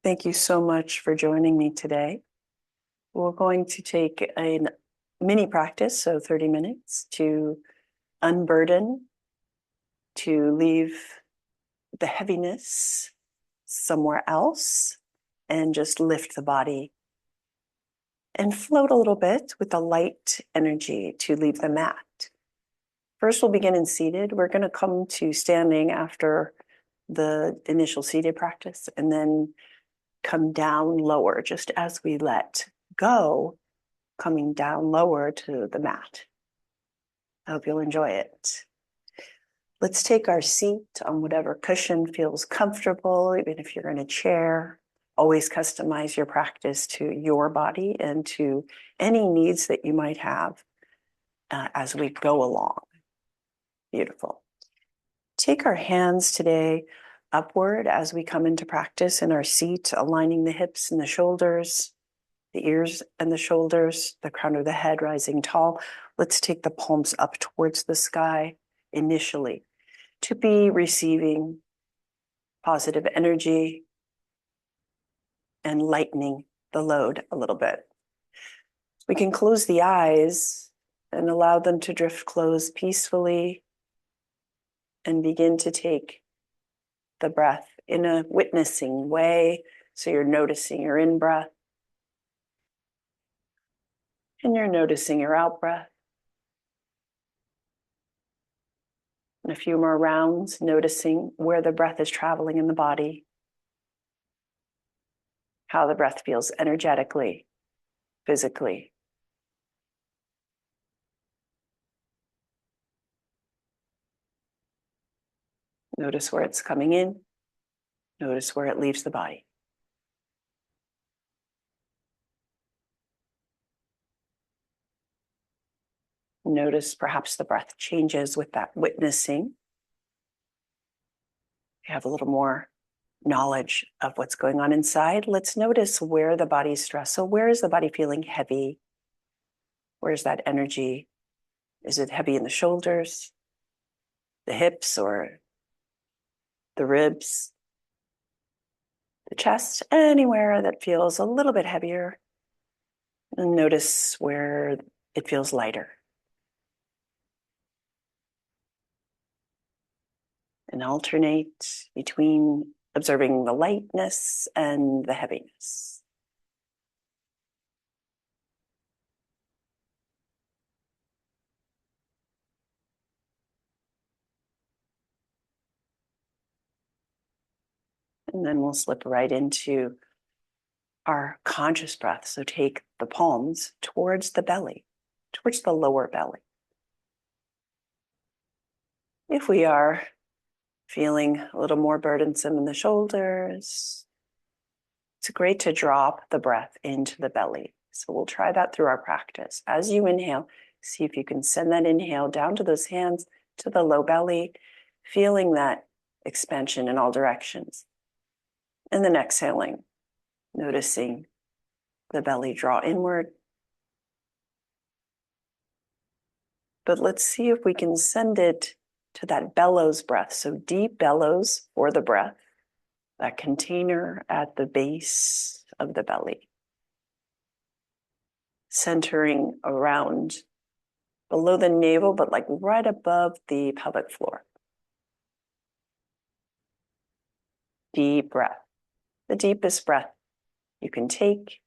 Thank you so much for joining me today. We're going to take a mini practice, so 30 minutes, to unburden, to leave the heaviness somewhere else, and just lift the body and float a little bit with a light energy to leave the mat. First, we'll begin in seated. We're going to come to standing after the initial seated practice, and then come down lower just as we let go, coming down lower to the mat. I hope you'll enjoy it. Let's take our seat on whatever cushion feels comfortable, even if you're in a chair. Always customize your practice to your body and to any needs that you might have as we go along. Beautiful. Take our hands today upward as we come into practice in our seat, aligning the hips and the shoulders, the ears and the shoulders, the crown of the head rising tall. Let's take the palms up towards the sky initially to be receiving positive energy and lightening the load a little bit. We can close the eyes and allow them to drift closed peacefully and begin to take the breath in a witnessing way. So you're noticing your in-breath and you're noticing your out-breath. And a few more rounds, noticing where the breath is traveling in the body, how the breath feels energetically, physically. Notice where it's coming in. Notice where it leaves the body. Notice perhaps the breath changes with that witnessing. You have a little more knowledge of what's going on inside. Let's notice where the body's stressed. So where is the body feeling heavy? Where's that energy? Is it heavy in the shoulders, the hips, or the ribs, the chest? Anywhere that feels a little bit heavier. And notice where it feels lighter. And alternate between observing the lightness and the heaviness. And then we'll slip right into our conscious breath. So take the palms towards the belly, towards the lower belly. If we are feeling a little more burdensome in the shoulders, it's great to drop the breath into the belly. So we'll try that through our practice. As you inhale, see if you can send that inhale down to those hands, to the low belly, feeling that expansion in all directions. And then exhaling, noticing the belly draw inward. But let's see if we can send it to that bellows breath. So deep bellows for the breath, that container at the base of the belly, centering around below the navel, but like right above the pelvic floor. Deep breath, the deepest breath you can take.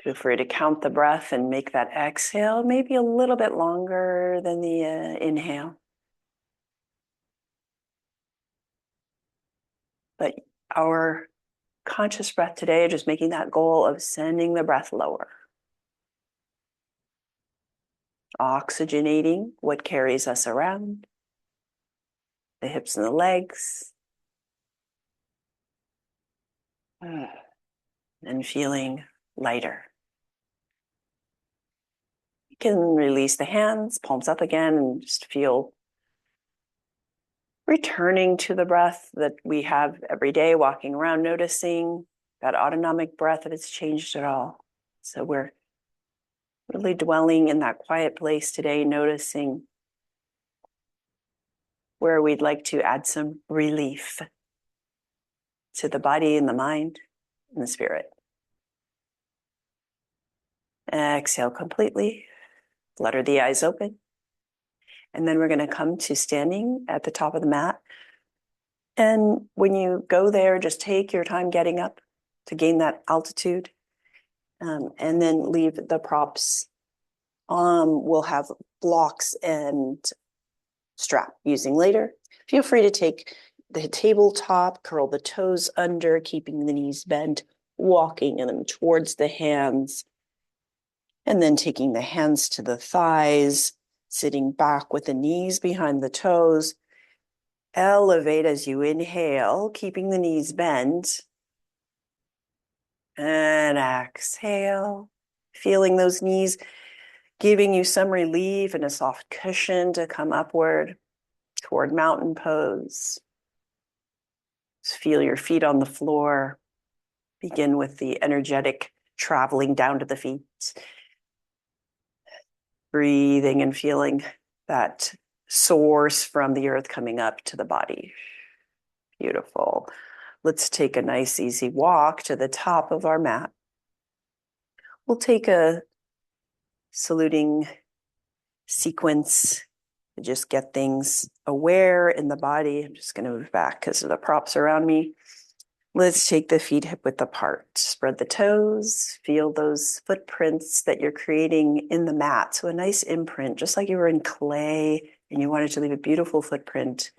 Feel free to count the breath and make that exhale maybe a little bit longer than the inhale. But our conscious breath today, just making that goal of sending the breath lower. Oxygenating what carries us around, the hips and the legs. And feeling lighter. You can release the hands, palms up again, and just feel returning to the breath that we have every day, walking around, noticing that autonomic breath, if it's changed at all. So we're really dwelling in that quiet place today, noticing where we'd like to add some relief. to the body and the mind and the spirit. Exhale completely. Flutter the eyes open. And then we're going to come to standing at the top of the mat. And when you go there, just take your time getting up to gain that altitude. And then leave the props. We'll have blocks and strap using later. Feel free to take the tabletop, curl the toes under, keeping the knees bent, walking them towards the hands, and then taking the hands to the thighs, sitting back with the knees behind the toes. Elevate as you inhale, keeping the knees bent. And exhale, feeling those knees giving you some relief and a soft cushion to come upward toward mountain pose. Just feel your feet on the floor. Begin with the energetic traveling down to the feet. Breathing and feeling that source from the earth coming up to the body. Beautiful. Let's take a nice easy walk to the top of our mat. We'll take a saluting sequence to just get things aware in the body. I'm just going to move back because of the props around me. Let's take the feet hip width apart. Spread the toes. Feel those footprints that you're creating in the mat. So a nice imprint, just like you were in clay and you wanted to leave a beautiful footprint.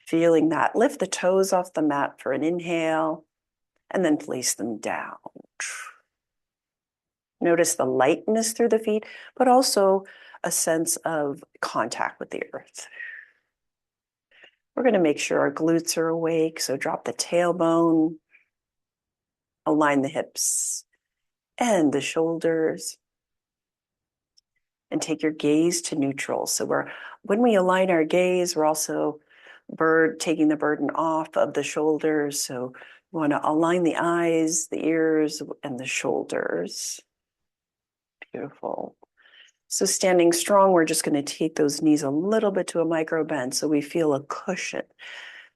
Feeling that. Lift the toes off the mat for an inhale and then place them down. Notice the lightness through the feet, but also a sense of contact with the earth. We're going to make sure our glutes are awake, so drop the tailbone, align the hips and the shoulders, and take your gaze to neutral. So when we align our gaze, we're also taking the burden off of the shoulders. So we want to align the eyes, the ears, and the shoulders. Beautiful. So standing strong, we're just going to take those knees a little bit to a micro bend so we feel a cushion.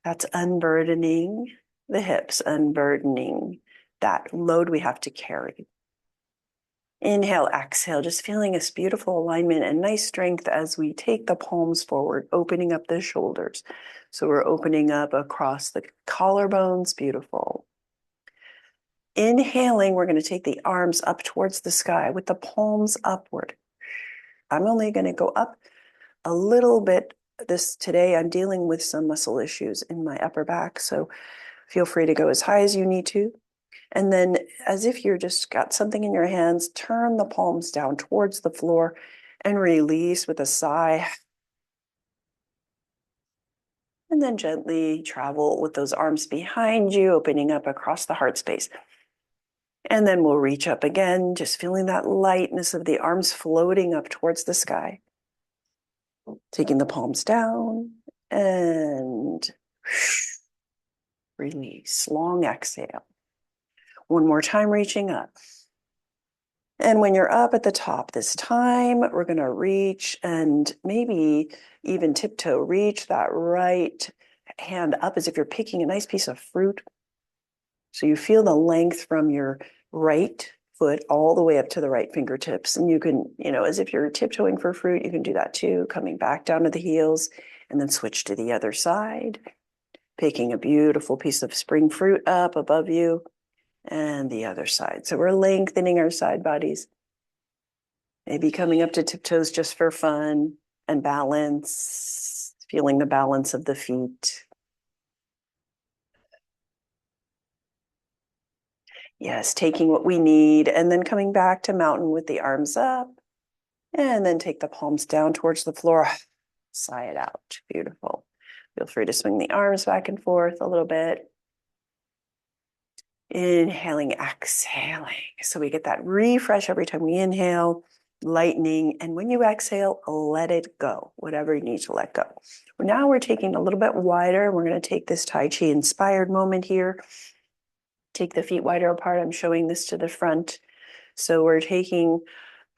That's unburdening the hips, unburdening that load we have to carry. Inhale, exhale, just feeling this beautiful alignment and nice strength as we take the palms forward, opening up the shoulders. So we're opening up across the collarbones, beautiful. Inhaling, we're going to take the arms up towards the sky with the palms upward. I'm only going to go up a little bit. Today I'm dealing with some muscle issues in my upper back, so feel free to go as high as you need to. And then as if you're just got something in your hands, turn the palms down towards the floor and release with a sigh. And then gently travel with those arms behind you, opening up across the heart space. And then we'll reach up again, just feeling that lightness of the arms floating up towards the sky. Taking the palms down and release. Long exhale. One more time, reaching up. And when you're up at the top this time, we're going to reach and maybe even tiptoe, reach that right hand up as if you're picking a nice piece of fruit. So you feel the length from your right foot all the way up to the right fingertips. And you can, as if you're tiptoeing for fruit, you can do that too, coming back down to the heels and then switch to the other side, picking a beautiful piece of spring fruit up above you and the other side. So we're lengthening our side bodies, maybe coming up to tiptoes just for fun and balance, feeling the balance of the feet. Yes, taking what we need and then coming back to mountain with the arms up and then take the palms down towards the floor. Sigh it out. Beautiful. Feel free to swing the arms back and forth a little bit. Inhaling, exhaling. So we get that refresh every time we inhale, lightening. And when you exhale, let it go, whatever you need to let go. Now we're taking a little bit wider. We're going to take this Tai Chi inspired moment here. Take the feet wider apart. I'm showing this to the front. So we're taking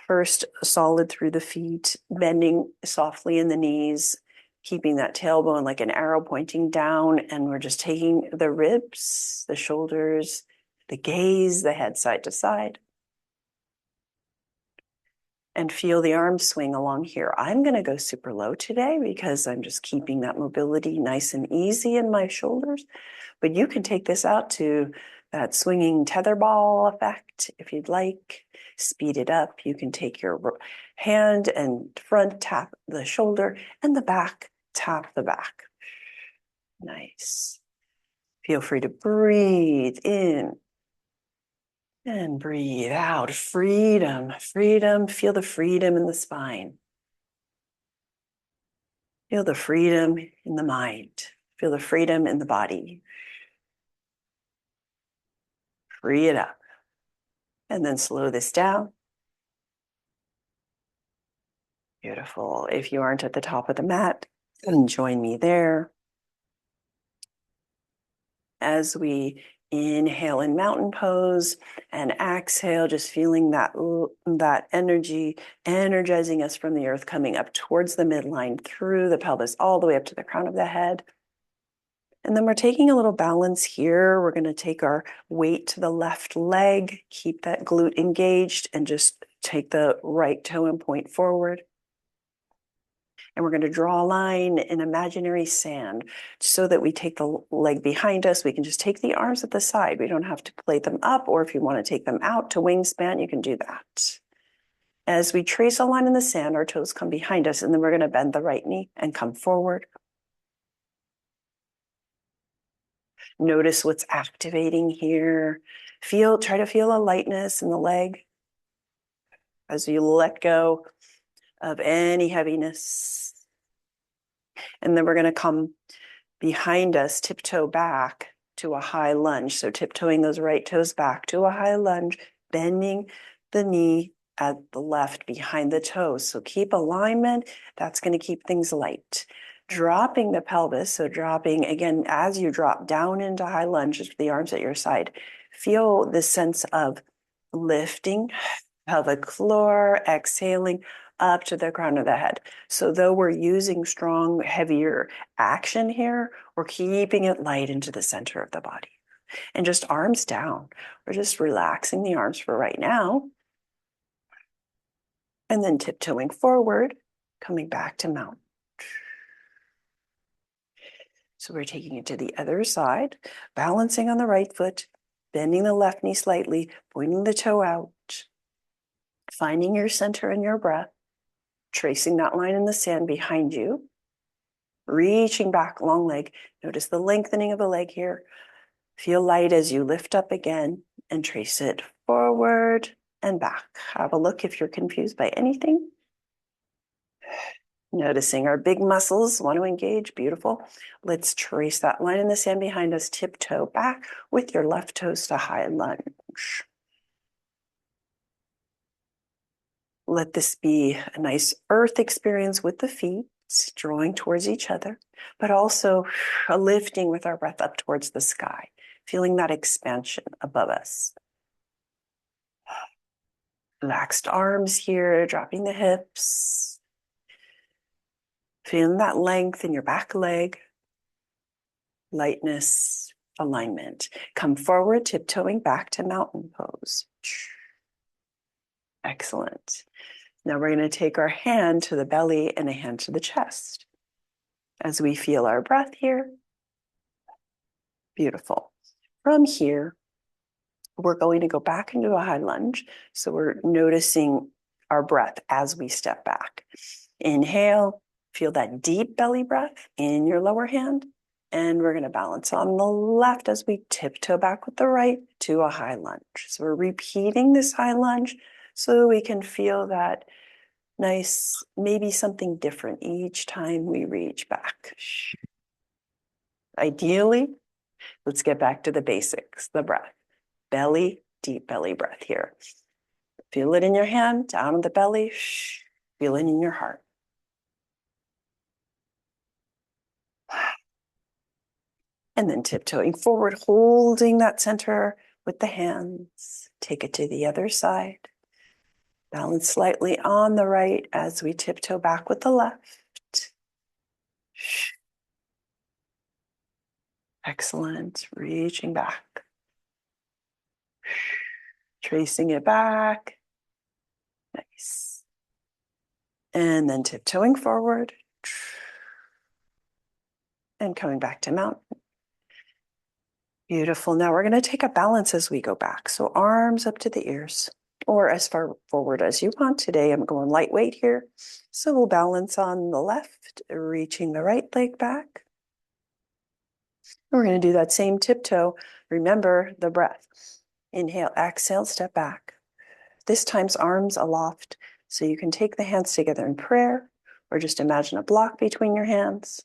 first solid through the feet, bending softly in the knees, keeping that tailbone like an arrow pointing down. And we're just taking the ribs, the shoulders, the gaze, the head side to side. And feel the arms swing along here. I'm going to go super low today because I'm just keeping that mobility nice and easy in my shoulders. But you can take this out to that swinging tetherball effect if you'd like. Speed it up. You can take your hand and front tap the shoulder and the back tap the back. Nice. Feel free to breathe in and breathe out. Freedom, freedom. Feel the freedom in the spine. Feel the freedom in the mind. Feel the freedom in the body. Free it up. And then slow this down. Beautiful. If you aren't at the top of the mat, then join me there. As we inhale in mountain pose and exhale, just feeling that energy energizing us from the earth, coming up towards the midline, through the pelvis, all the way up to the crown of the head. And then we're taking a little balance here. We're going to take our weight to the left leg, keep that glute engaged, and just take the right toe and point forward. And we're going to draw a line in imaginary sand so that we take the leg behind us. We can just take the arms at the side. We don't have to plate them up, or if you want to take them out to wingspan, you can do that. As we trace a line in the sand, our toes come behind us, and then we're going to bend the right knee and come forward. Notice what's activating here. Try to feel a lightness in the leg as you let go of any heaviness. And then we're going to come behind us, tiptoe back to a high lunge. So tiptoeing those right toes back to a high lunge, bending the knee at the left behind the toes. So keep alignment. That's going to keep things light. Dropping the pelvis. So dropping again, as you drop down into high lunge, just the arms at your side, feel this sense of lifting pelvic floor, exhaling up to the crown of the head. So though we're using strong, heavier action here, we're keeping it light into the center of the body. And just arms down. We're just relaxing the arms for right now. And then tiptoeing forward, coming back to mountain. So we're taking it to the other side, balancing on the right foot, bending the left knee slightly, pointing the toe out, finding your center in your breath, tracing that line in the sand behind you, reaching back, long leg. Notice the lengthening of the leg here. Feel light as you lift up again and trace it forward and back. Have a look if you're confused by anything. Noticing our big muscles want to engage. Beautiful. Let's trace that line in the sand behind us. Tiptoe back with your left toes to high lunge. Let this be a nice earth experience with the feet, drawing towards each other, but also a lifting with our breath up towards the sky, feeling that expansion above us. Relaxed arms here, dropping the hips. Feeling that length in your back leg. Lightness, alignment. Come forward, tiptoeing back to mountain pose. Excellent. Now we're going to take our hand to the belly and a hand to the chest. As we feel our breath here. Beautiful. From here, we're going to go back into a high lunge. So we're noticing our breath as we step back. Inhale, feel that deep belly breath in your lower hand. And we're going to balance on the left as we tiptoe back with the right to a high lunge. So we're repeating this high lunge so we can feel that nice, maybe something different each time we reach back. Ideally, let's get back to the basics, the breath. Belly, deep belly breath here. Feel it in your hand, down in the belly. Feel it in your heart. And then tiptoeing forward, holding that center with the hands. Take it to the other side. Balance slightly on the right as we tiptoe back with the left. Excellent. Reaching back. Tracing it back. Nice. And then tiptoeing forward. And coming back to mountain. Beautiful. Now we're going to take a balance as we go back. So arms up to the ears or as far forward as you want. Today I'm going lightweight here. So we'll balance on the left, reaching the right leg back. We're going to do that same tiptoe. Remember the breath. Inhale, exhale, step back. This time's arms aloft. So you can take the hands together in prayer or just imagine a block between your hands.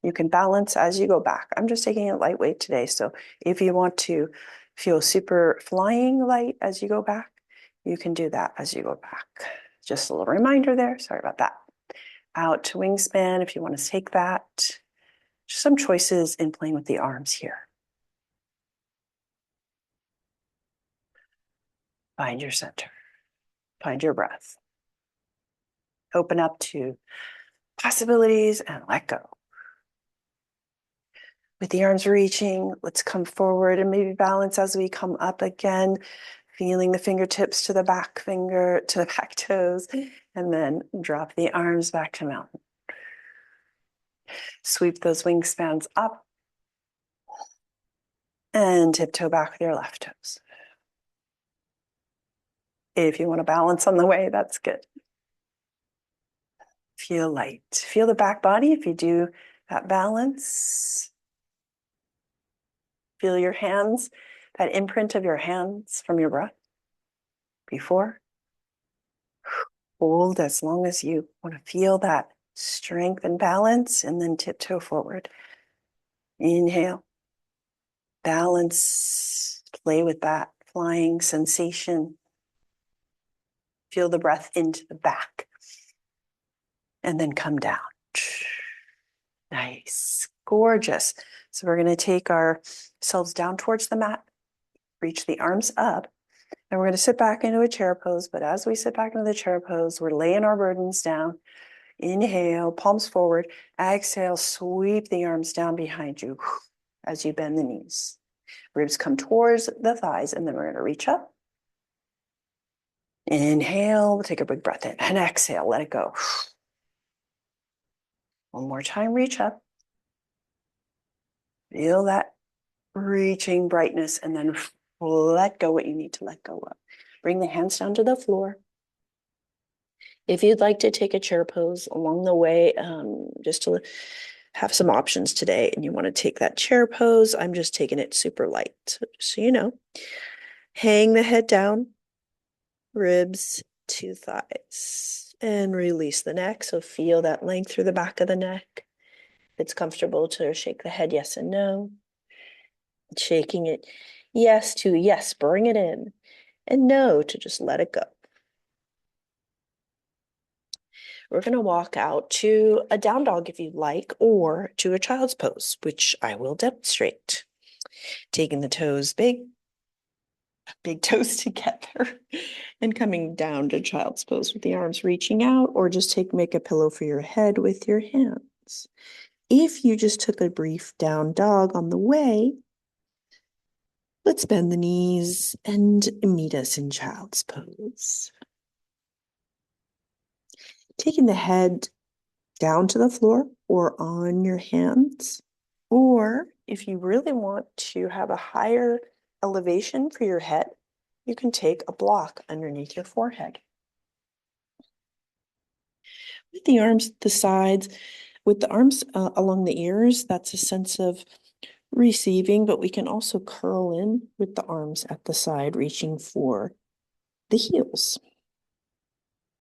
You can balance as you go back. I'm just taking it lightweight today. So if you want to feel super flying light as you go back, you can do that as you go back. Just a little reminder there. Sorry about that. Out to wingspan if you want to take that. Just some choices in playing with the arms here. Find your center. Find your breath. Open up to possibilities and let go. With the arms reaching, let's come forward and maybe balance as we come up again, feeling the fingertips to the back toes, and then drop the arms back to mountain. Sweep those wingspans up and tiptoe back with your left toes. If you want to balance on the way, that's good. Feel light. Feel the back body if you do that balance. Feel your hands, that imprint of your hands from your breath before. Hold as long as you want to feel that strength and balance, and then tiptoe forward. Inhale. Balance. Play with that flying sensation. Feel the breath into the back. And then come down. Nice. Gorgeous. So we're going to take ourselves down towards the mat. Reach the arms up. And we're going to sit back into a chair pose. But as we sit back into the chair pose, we're laying our burdens down. Inhale, palms forward. Exhale, sweep the arms down behind you as you bend the knees. Ribs come towards the thighs, and then we're going to reach up. Inhale, take a big breath in, and exhale, let it go. One more time, reach up. Feel that reaching brightness, and then let go what you need to let go of. Bring the hands down to the floor. If you'd like to take a chair pose along the way, just to have some options today, and you want to take that chair pose, I'm just taking it super light. So you know, hang the head down, ribs to thighs, and release the neck. So feel that length through the back of the neck. If it's comfortable to shake the head, yes and no. Shaking it yes to yes, bring it in, and no to just let it go. We're going to walk out to a down dog if you'd like, or to a child's pose, which I will demonstrate. Taking the toes big toes together and coming down to child's pose with the arms reaching out, or just make a pillow for your head with your hands. If you just took a brief down dog on the way, let's bend the knees and meet us in child's pose. Taking the head down to the floor or on your hands, or if you really want to have a higher elevation for your head, you can take a block underneath your forehead. With the arms at the sides, with the arms along the ears, that's a sense of receiving, but we can also curl in with the arms at the side, reaching for the heels.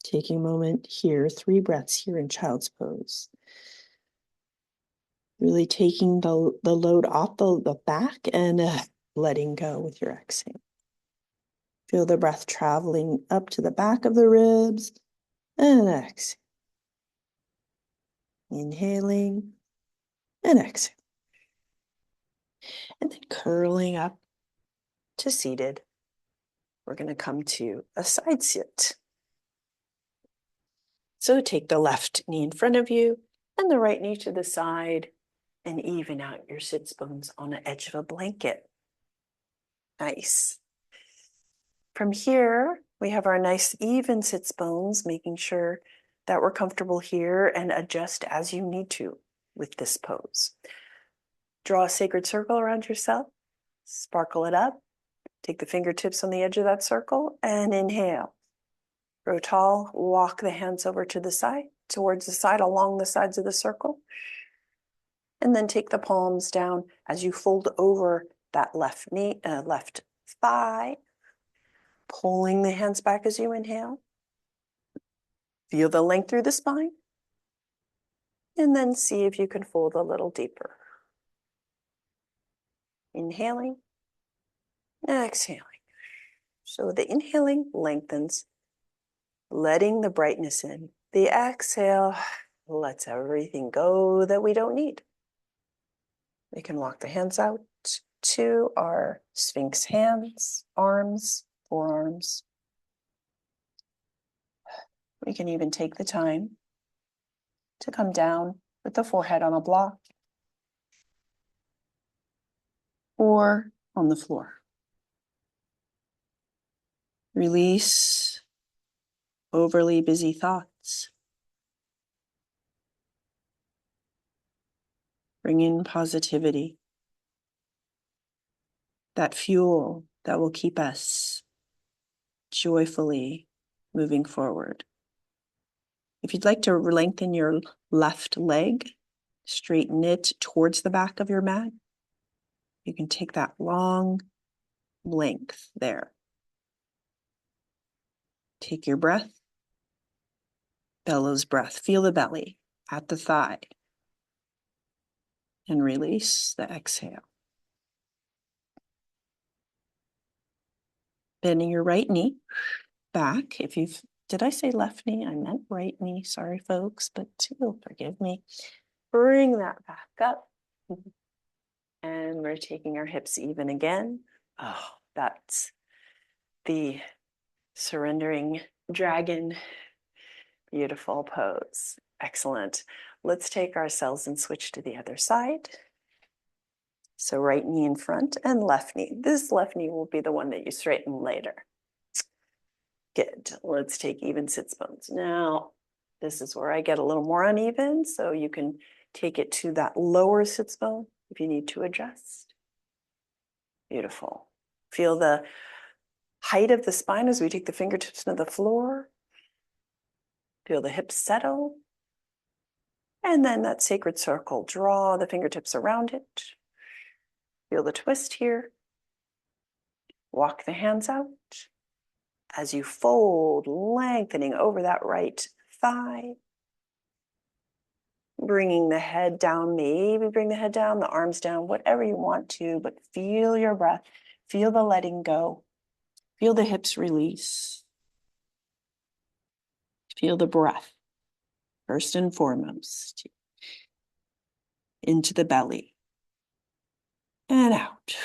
Taking a moment here, 3 breaths here in child's pose. Really taking the load off the back and letting go with your exhale. Feel the breath traveling up to the back of the ribs and exhale. Inhaling and exhale. And then curling up to seated. We're going to come to a side sit. So take the left knee in front of you and the right knee to the side. and even out your sits bones on the edge of a blanket. Nice. From here, we have our nice even sits bones, making sure that we're comfortable here and adjust as you need to with this pose. Draw a sacred circle around yourself, sparkle it up, take the fingertips on the edge of that circle and inhale. Grow tall, walk the hands over to the side, towards the side, along the sides of the circle. And then take the palms down as you fold over that left knee, left thigh, pulling the hands back as you inhale. Feel the length through the spine. And then see if you can fold a little deeper. Inhaling, exhaling. So the inhaling lengthens, letting the brightness in. The exhale lets everything go that we don't need. We can walk the hands out to our Sphinx hands, arms, forearms. We can even take the time to come down with the forehead on a block or on the floor. Release overly busy thoughts. Bring in positivity, that fuel that will keep us joyfully moving forward. If you'd like to lengthen your left leg, straighten it towards the back of your mat, you can take that long length there. Take your breath, bellows breath. Feel the belly at the thigh. And release the exhale. Bending your right knee back. Did I say left knee? I meant right knee. Sorry, folks, but you'll forgive me. Bring that back up. And we're taking our hips even again. Oh, that's the surrendering dragon. Beautiful pose. Excellent. Let's take ourselves and switch to the other side. So right knee in front and left knee. This left knee will be the one that you straighten later. Good. Let's take even sits bones. Now, this is where I get a little more uneven, so you can take it to that lower sits bone if you need to adjust. Beautiful. Feel the height of the spine as we take the fingertips to the floor. Feel the hips settle. And then that sacred circle, draw the fingertips around it. Feel the twist here. Walk the hands out. As you fold, lengthening over that right thigh. Bringing the head down, maybe bring the head down, the arms down, whatever you want to, but feel your breath. Feel the letting go. Feel the hips release. Feel the breath, first and foremost, into the belly and out.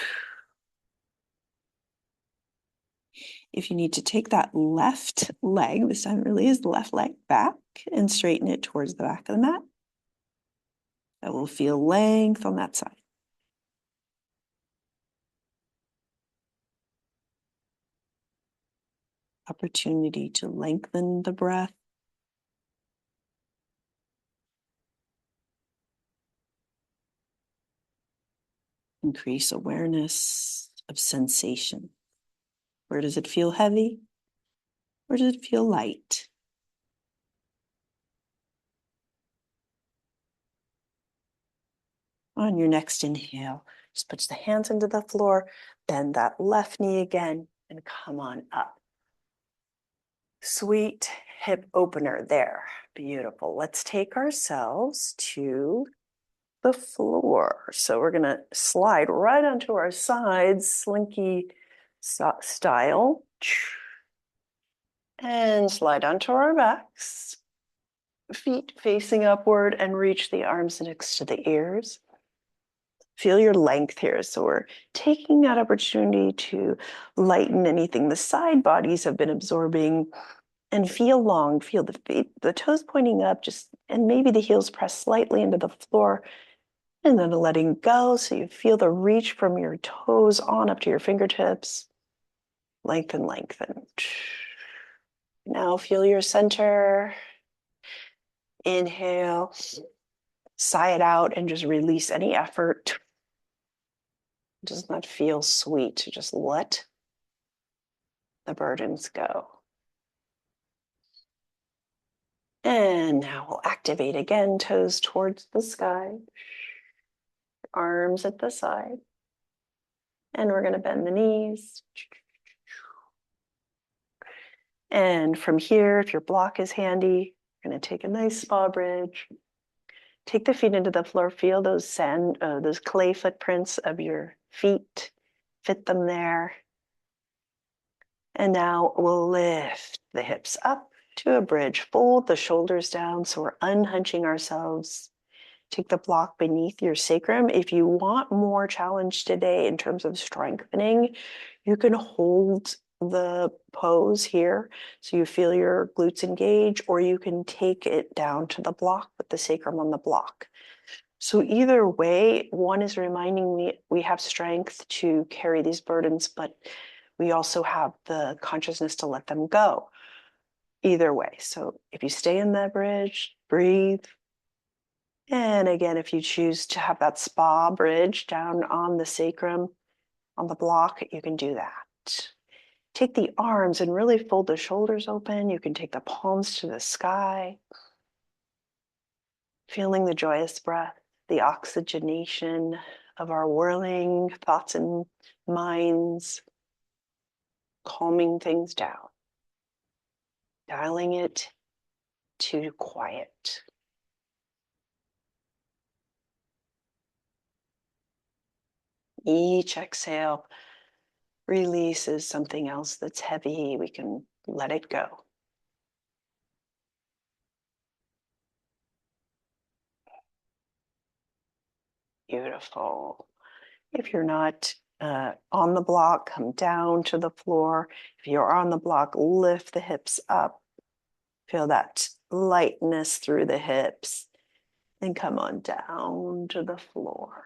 If you need to take that left leg, this time really is the left leg back and straighten it towards the back of the mat. That will feel length on that side. Opportunity to lengthen the breath. Increase awareness of sensation. Where does it feel heavy? Where does it feel light? On your next inhale, just put the hands into the floor, bend that left knee again, and come on up. Sweet hip opener there. Beautiful. Let's take ourselves to the floor. So we're going to slide right onto our sides, slinky style. And slide onto our backs. Feet facing upward and reach the arms next to the ears. Feel your length here. So we're taking that opportunity to lighten anything the side bodies have been absorbing and feel long. Feel the feet, the toes pointing up, and maybe the heels press slightly into the floor And then letting go so you feel the reach from your toes on up to your fingertips. Lengthen, lengthen. Now feel your center. Inhale, sigh it out, and just release any effort. It does not feel sweet. Just let the burdens go. And now we'll activate again, toes towards the sky, arms at the side. And we're going to bend the knees. And from here, if your block is handy, you're going to take a nice spa bridge. Take the feet into the floor. Feel those those clay footprints of your feet. Fit them there. And now we'll lift the hips up to a bridge. Fold the shoulders down so we're unhunching ourselves. Take the block beneath your sacrum. If you want more challenge today in terms of strengthening, you can hold the pose here so you feel your glutes engage, or you can take it down to the block with the sacrum on the block. So either way, one is reminding me we have strength to carry these burdens, but we also have the consciousness to let them go. Either way. So if you stay in that bridge, breathe. And again, if you choose to have that spa bridge down on the sacrum, on the block, you can do that. Take the arms and really fold the shoulders open. You can take the palms to the sky. Feeling the joyous breath, the oxygenation of our whirling thoughts and minds, calming things down, dialing it to quiet. Each exhale releases something else that's heavy. We can let it go. Beautiful. If you're not on the block, come down to the floor. If you're on the block, lift the hips up. Feel that lightness through the hips and come on down to the floor.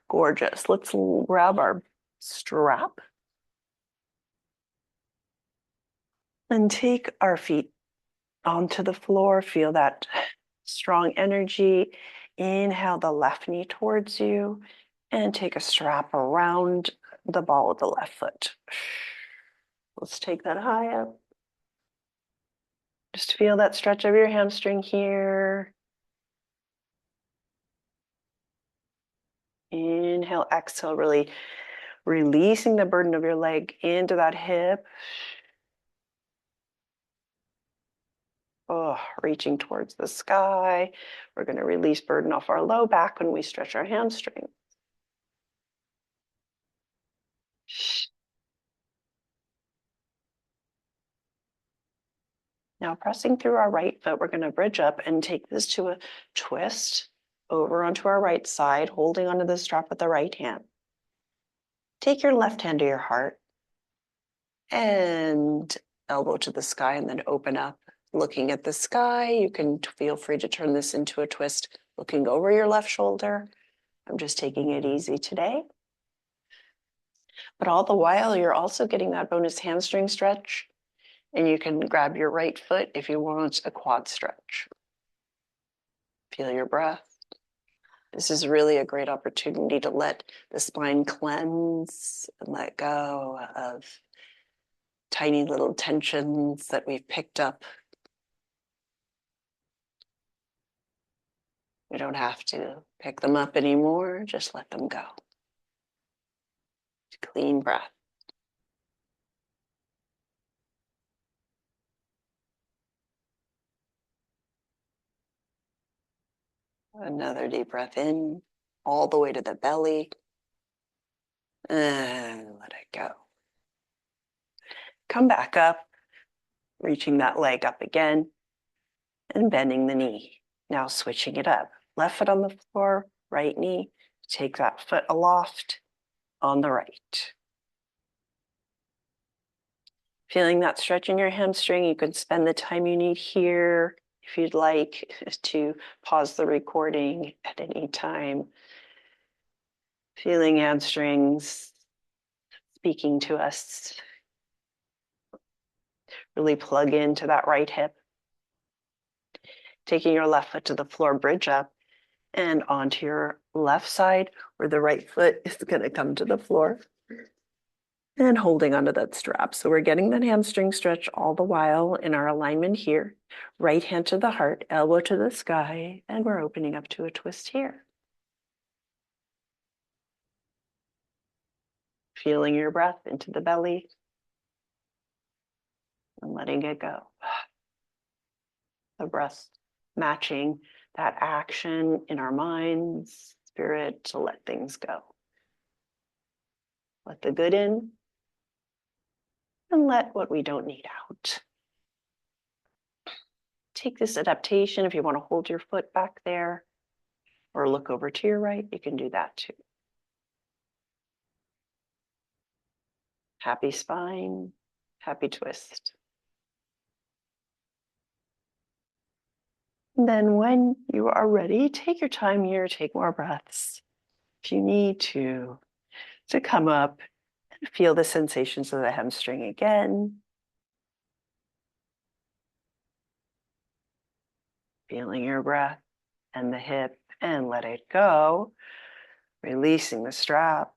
Gorgeous. Let's grab our strap and take our feet onto the floor. Feel that strong energy. Inhale the left knee towards you and take a strap around the ball of the left foot. Let's take that high up. Just feel that stretch of your hamstring here. Inhale, exhale, really releasing the burden of your leg into that hip. Oh, reaching towards the sky. We're going to release burden off our low back when we stretch our hamstring. Now pressing through our right foot, we're going to bridge up and take this to a twist over onto our right side, holding onto the strap with the right hand. Take your left hand to your heart and elbow to the sky, and then open up, looking at the sky. You can feel free to turn this into a twist, looking over your left shoulder. I'm just taking it easy today. But all the while, you're also getting that bonus hamstring stretch. And you can grab your right foot if you want a quad stretch. Feel your breath. This is really a great opportunity to let the spine cleanse and let go of tiny little tensions that we've picked up. We don't have to pick them up anymore, just let them go. Clean breath. Another deep breath in, all the way to the belly, and let it go. Come back up, reaching that leg up again, and bending the knee. Now switching it up. Left foot on the floor, right knee. Take that foot aloft on the right. Feeling that stretch in your hamstring, you can spend the time you need here. If you'd like to pause the recording at any time, feeling hamstrings speaking to us, really plug into that right hip. Taking your left foot to the floor, bridge up and onto your left side where the right foot is going to come to the floor. And holding onto that strap. So we're getting that hamstring stretch all the while in our alignment here. Right hand to the heart, elbow to the sky, and we're opening up to a twist here. Feeling your breath into the belly and letting it go. The breath matching that action in our minds, spirit, to let things go. Let the good in and let what we don't need out. Take this adaptation. If you want to hold your foot back there or look over to your right, you can do that too. Happy spine, happy twist. And then when you are ready, take your time here, take more breaths. If you need to come up and feel the sensations of the hamstring again. Feeling your breath and the hip and let it go. Releasing the strap.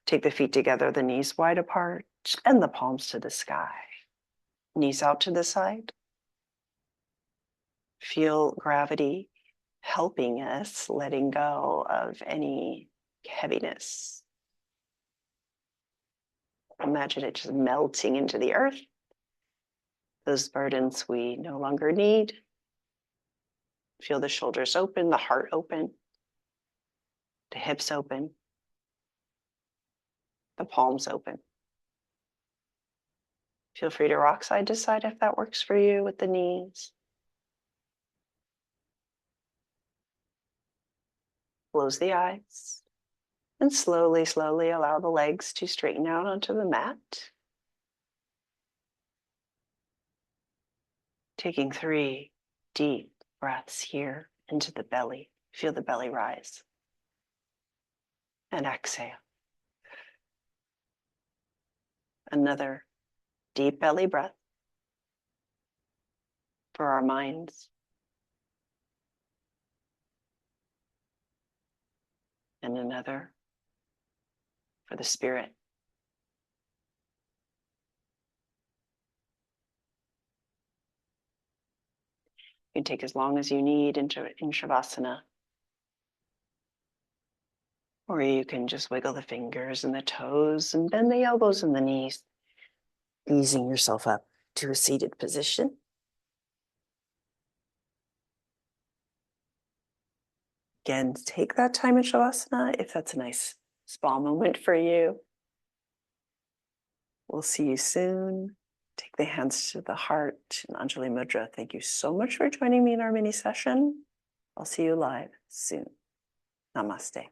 Take the feet together, the knees wide apart and the palms to the sky. Knees out to the side. Feel gravity helping us letting go of any heaviness. Imagine it just melting into the earth. Those burdens we no longer need. Feel the shoulders open, the heart open, the hips open, the palms open. Feel free to rock side to side if that works for you with the knees. Close the eyes and slowly, slowly allow the legs to straighten out onto the mat. Taking 3 deep breaths here into the belly. Feel the belly rise. And exhale. Another deep belly breath for our minds. And another for the spirit. You can take as long as you need in Shavasana. Or you can just wiggle the fingers and the toes and bend the elbows and the knees, easing yourself up to a seated position. Again, take that time in Shavasana if that's a nice spa moment for you. We'll see you soon. Take the hands to the heart in Anjali Mudra. Thank you so much for joining me in our mini session. I'll see you live soon. Namaste.